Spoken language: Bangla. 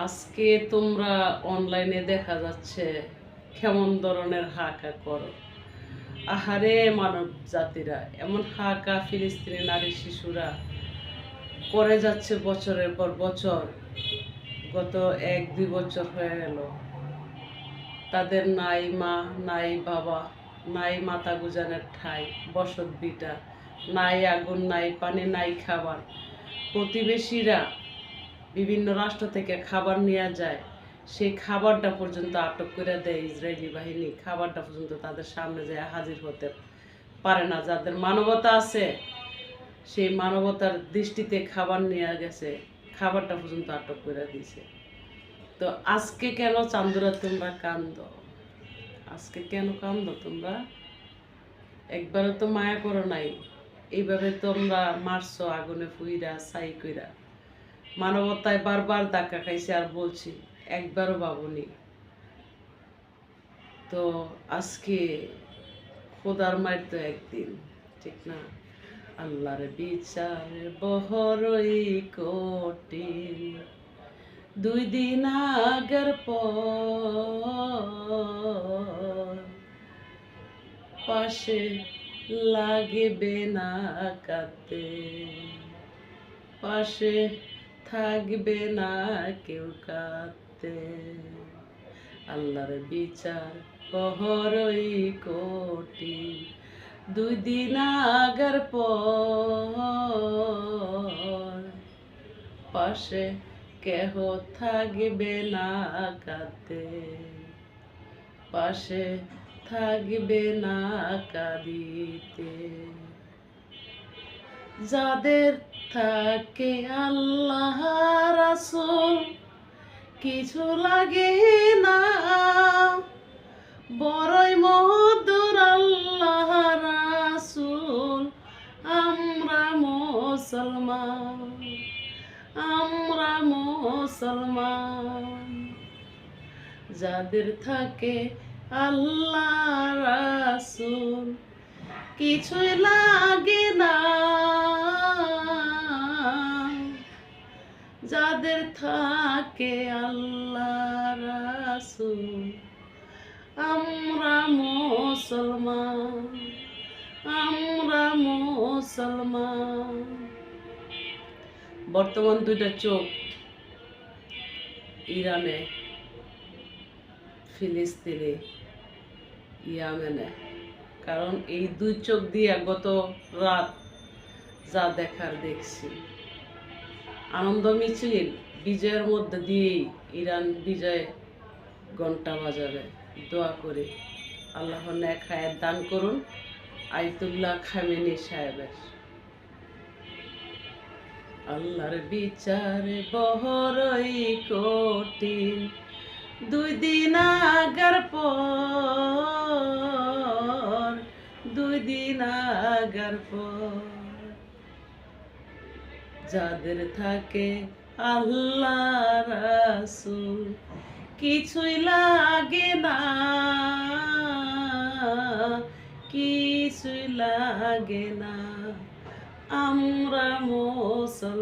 আজকে তোমরা অনলাইনে দেখা যাচ্ছে কেমন ধরনের হাঁকা করো। আহারে মানব জাতিরা, এমন হাঁকা ফিলিস্তিনি নারী শিশুরা করে যাচ্ছে বছরের পর বছর। গত 1-2 বছর হয়ে গেল, তাদের নাই মা, নাই বাবা, নাই মাথা গুজানের ঠাই, বসত বিটা, নাই আগুন, নাই পানি, নাই খাবার। প্রতিবেশীরা বিভিন্ন রাষ্ট্র থেকে খাবার নিয়ে যায়, সেই খাবারটা পর্যন্ত আটক করে দেয় ইসরায়েলি বাহিনী। খাবারটা পর্যন্ত তাদের সামনে যায় হাজির হতে পারে না। যাদের মানবতা আছে, সেই মানবতার দৃষ্টিতে খাবার নিয়ে গেছে, খাবারটা পর্যন্ত আটক করে দিয়েছে। তো আজকে কেন চান্দুরা তোমরা কান্দো? আজকে কেন কান্দো তোমরা? একবারও তো মায়া করো নাই। এইভাবে তোমরা মারছো আগুনে ফুইরা ছাই কইরা। মানবতায় বারবার ধাক্কা খাইছে, আর বলছি একবারও ভাবনি। তো আজকে খোদার মায়ের তো একদিন, ঠিক না? আল্লাহর বিচার বহরই কঠিন, 2 দিন আগের পর পাশে লাগবে না কাঁদতে, পাশে থাকবে না কেউ কাঁদতে। আল্লাহর বিচার বড়ই কঠিন, 2 দিন আগের পর পাশে কেহ থাকবে না কাঁদতে, পাশে থাকবে না কাঁদিতে। যাদের থাকে আল্লাহ রাসূল কিছু লাগে না, বড়ই মধুর আল্লাহ রাসূল। আমরা মুসলমান, আমরা মুসলমান। যাদের থাকে আল্লাহ রাসূল কিছুই লাগে না, যাদের থাকে আল্লাহ রাসূল। আমরা মুসলমান, আমরা মুসলমান। বর্তমান 2টা চোখ ইরানে, ফিলিস্তিনে, ইয়ামেনে। কারণ এই 2 চোখ দিয়ে গত রাত যা দেখার দেখছি। আনন্দ মিছিল বিজয়ের মধ্যে দিয়েই ইরান বিজয় ঘন্টা বাজাবে। দোয়া করি আল্লাহ নেক হায়াত দান করুন আয়াতুল্লাহ খামেনি সাহেবের। আল্লাহর বিচারে বড়ই কঠিন, 2 দিন আগের পর, 2 দিন আগের পর। যাদের থাকে আল্লাহ রাসূল কিছুই লাগে না, কিছুই লাগে না। আমরা মুসলমান।